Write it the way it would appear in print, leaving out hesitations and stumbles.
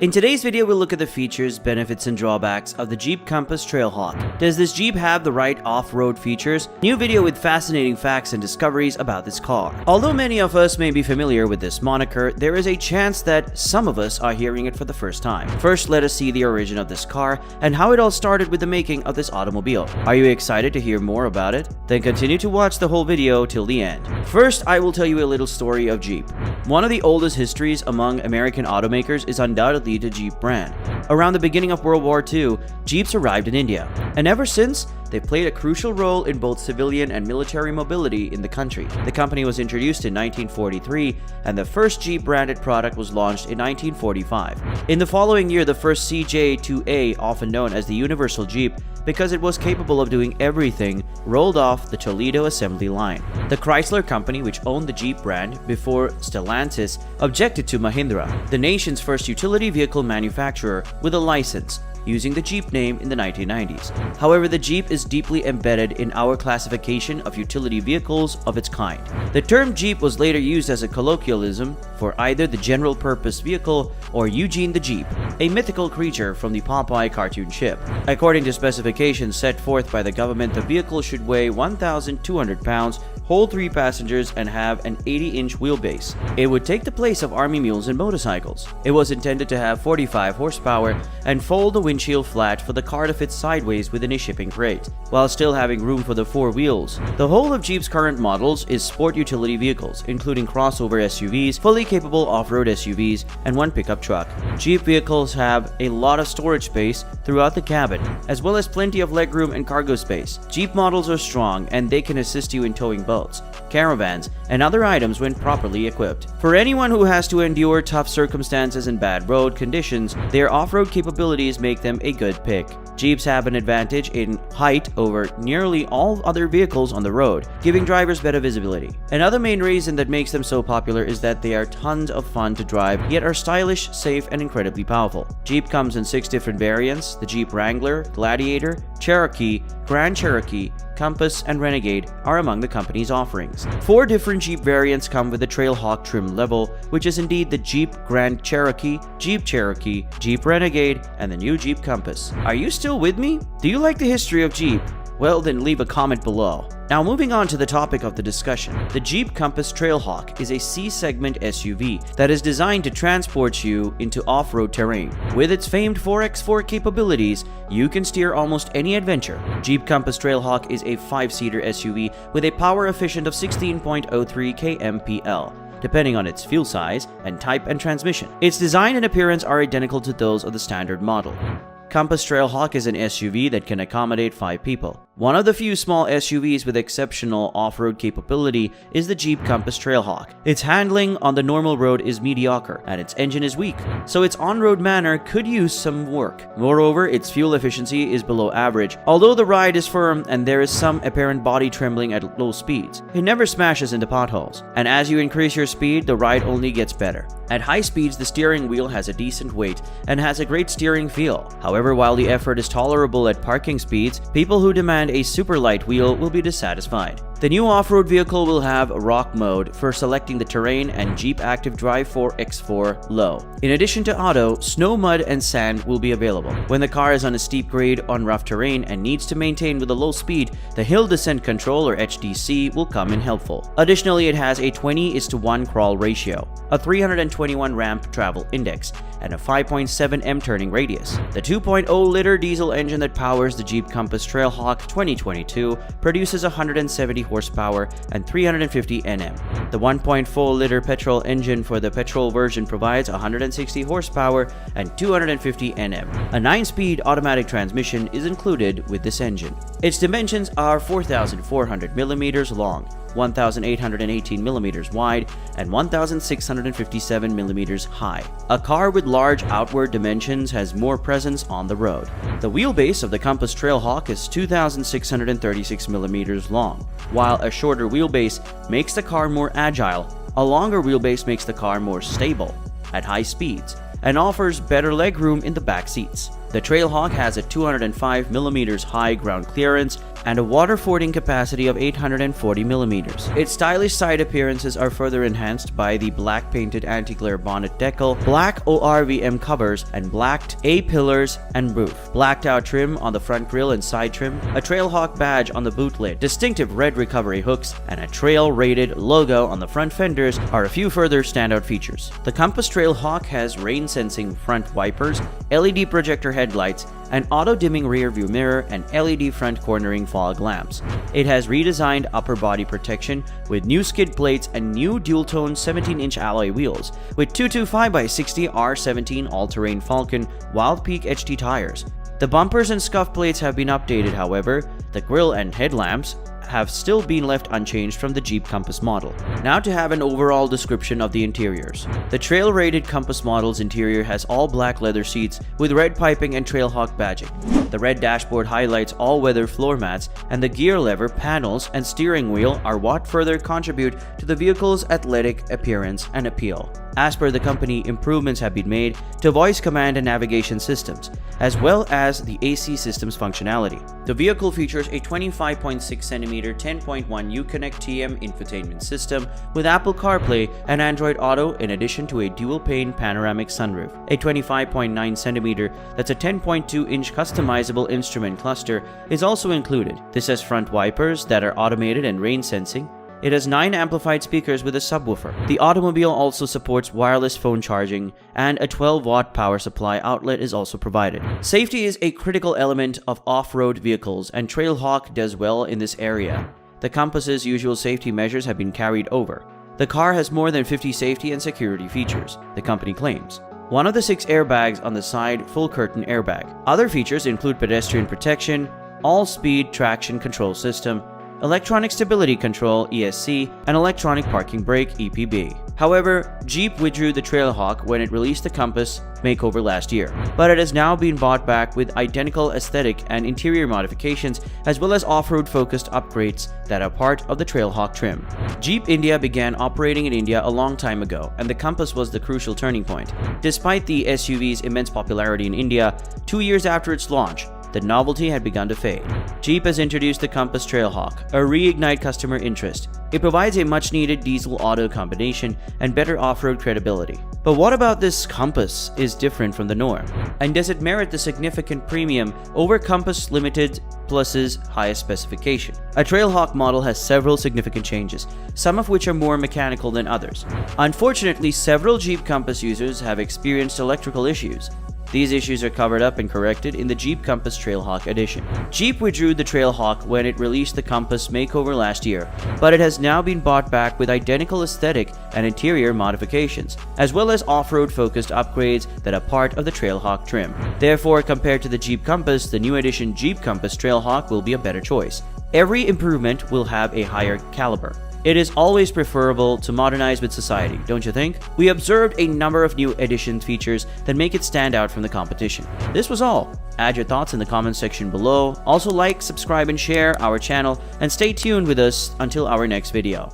In today's video, we'll look at the features, benefits, and drawbacks of the Jeep Compass Trailhawk. Does this Jeep have the right off-road features? New video with fascinating facts and discoveries about this car. Although many of us may be familiar with this moniker, there is a chance that some of us are hearing it for the first time. First, let us see the origin of this car and how it all started with the making of this automobile. Are you excited to hear more about it? Then continue to watch the whole video till the end. First, I will tell you a little story of Jeep. One of the oldest histories among American automakers is undoubtedly the Jeep brand. Around the beginning of World War II, Jeeps arrived in India, and ever since, they played a crucial role in both civilian and military mobility in the country. The company was introduced in 1943, and the first Jeep branded product was launched in 1945. In the following year, the first CJ2A, often known as the Universal Jeep, because it was capable of doing everything, rolled off the Toledo assembly line. The Chrysler company, which owned the Jeep brand before Stellantis, objected to Mahindra, the nation's first utility vehicle manufacturer with a license, using the Jeep name in the 1990s. However, the Jeep is deeply embedded in our classification of utility vehicles of its kind. The term Jeep was later used as a colloquialism for either the general-purpose vehicle or Eugene the Jeep, a mythical creature from the Popeye cartoon ship. According to specifications set forth by the government, the vehicle should weigh 1,200 pounds, hold 3 passengers, and have an 80-inch wheelbase. It would take the place of army mules and motorcycles. It was intended to have 45 horsepower and fold the windshield flat for the car to fit sideways within a shipping crate, while still having room for the 4 wheels. The whole of Jeep's current models is sport utility vehicles, including crossover SUVs, fully capable off-road SUVs, and 1 pickup truck. Jeep vehicles have a lot of storage space throughout the cabin, as well as plenty of legroom and cargo space. Jeep models are strong, and they can assist you in towing boats, caravans, and other items when properly equipped. For anyone who has to endure tough circumstances and bad road conditions, their off-road capabilities make them a good pick. Jeeps have an advantage in height over nearly all other vehicles on the road, giving drivers better visibility. Another main reason that makes them so popular is that they are tons of fun to drive, yet are stylish, safe, and incredibly powerful. Jeep comes in 6 different variants: the Jeep Wrangler, Gladiator, Cherokee, Grand Cherokee, Compass, and Renegade are among the company's offerings. 4 different Jeep variants come with the Trailhawk trim level, which is indeed the Jeep Grand Cherokee, Jeep Renegade, and the new Jeep Compass. Are you still with me? Do you like the history of Jeep? Well, then leave a comment below. Now moving on to the topic of the discussion. The Jeep Compass Trailhawk is a C-segment SUV that is designed to transport you into off-road terrain. With its famed 4x4 capabilities, you can steer almost any adventure. Jeep Compass Trailhawk is a 5-seater SUV with a power efficient of 16.03 kmpl. Depending on its fuel size and type and transmission. Its design and appearance are identical to those of the standard model. Compass Trailhawk is an SUV that can accommodate 5 people. One of the few small SUVs with exceptional off-road capability is the Jeep Compass Trailhawk. Its handling on the normal road is mediocre, and its engine is weak, so its on-road manner could use some work. Moreover, its fuel efficiency is below average, although the ride is firm and there is some apparent body trembling at low speeds. It never smashes into potholes, and as you increase your speed, the ride only gets better. At high speeds, the steering wheel has a decent weight and has a great steering feel. However, while the effort is tolerable at parking speeds, people who demand a super light wheel will be dissatisfied. The new off-road vehicle will have rock mode for selecting the terrain and Jeep Active Drive 4x4 low. In addition to auto, snow, mud, and sand will be available. When the car is on a steep grade on rough terrain and needs to maintain with a low speed, the Hill Descent Control or HDC will come in helpful. Additionally, it has a 20:1 crawl ratio, a 321 ramp travel index, and a 5.7 m turning radius. The 2.0-liter diesel engine that powers the Jeep Compass Trailhawk 2022 produces 170 horsepower and 350 Nm. The 1.4-liter petrol engine for the petrol version provides 160 horsepower and 250 Nm. A 9-speed automatic transmission is included with this engine. Its dimensions are 4,400 millimeters long, 1,818 millimeters wide, and 1,657 millimeters high. A car with large outward dimensions has more presence on the road. The wheelbase of the Compass Trailhawk is 2,636 millimeters long. While a shorter wheelbase makes the car more agile, a longer wheelbase makes the car more stable at high speeds and offers better legroom in the back seats. The Trailhawk has a 205mm high ground clearance and a water-fording capacity of 840mm. Its stylish side appearances are further enhanced by the black painted anti-glare bonnet decal, black ORVM covers, and blacked A-pillars and roof. Blacked out trim on the front grille and side trim, a Trailhawk badge on the boot lid, distinctive red recovery hooks, and a trail-rated logo on the front fenders are a few further standout features. The Compass Trailhawk has rain-sensing front wipers, LED projector headlights, an auto-dimming rear-view mirror, and LED front cornering fog lamps. It has redesigned upper body protection with new skid plates and new dual-tone 17-inch alloy wheels with 225/60 R17 all-terrain Falcon Wild Peak HT tires. The bumpers and scuff plates have been updated, however, the grille and headlamps have still been left unchanged from the Jeep Compass model. Now to have an overall description of the interiors. The trail-rated Compass model's interior has all black leather seats with red piping and Trailhawk badging. The red dashboard highlights all-weather floor mats, and the gear lever, panels, and steering wheel are what further contribute to the vehicle's athletic appearance and appeal. As per the company, improvements have been made to voice command and navigation systems, as well as the AC system's functionality. The vehicle features a 25.6cm 10.1 Uconnect TM infotainment system with Apple CarPlay and Android Auto, in addition to a dual-pane panoramic sunroof. A 25.9cm, that's a 10.2-inch customizable instrument cluster, is also included. This has front wipers that are automated and rain-sensing. It has 9 amplified speakers with a subwoofer. The automobile also supports wireless phone charging, and a 12-watt power supply outlet is also provided. Safety is a critical element of off-road vehicles, and Trailhawk does well in this area. The Compass's usual safety measures have been carried over. The car has more than 50 safety and security features, the company claims. One of the 6 airbags on the side, full curtain airbag. Other features include pedestrian protection, all-speed traction control system, electronic stability control ESC, and electronic parking brake EPB. However, Jeep withdrew the Trailhawk when it released the Compass makeover last year, but it has now been bought back with identical aesthetic and interior modifications, as well as off-road focused upgrades that are part of the Trailhawk trim. Jeep India began operating in India a long time ago, and the Compass was the crucial turning point. Despite the SUV's immense popularity in India, 2 years after its launch, the novelty had begun to fade. Jeep has introduced the Compass Trailhawk, a reignite customer interest. It provides a much-needed diesel-auto combination and better off-road credibility. But what about this Compass is different from the norm? And does it merit the significant premium over Compass Limited Plus's highest specification? A Trailhawk model has several significant changes, some of which are more mechanical than others. Unfortunately, several Jeep Compass users have experienced electrical issues. These issues are covered up and corrected in the Jeep Compass Trailhawk edition. Jeep withdrew the Trailhawk when it released the Compass makeover last year, but it has now been bought back with identical aesthetic and interior modifications, as well as off-road focused upgrades that are part of the Trailhawk trim. Therefore, compared to the Jeep Compass, the new edition Jeep Compass Trailhawk will be a better choice. Every improvement will have a higher caliber. It is always preferable to modernize with society, don't you think? We observed a number of new edition features that make it stand out from the competition. This was all. Add your thoughts in the comment section below. Also like, subscribe, and share our channel, and stay tuned with us until our next video.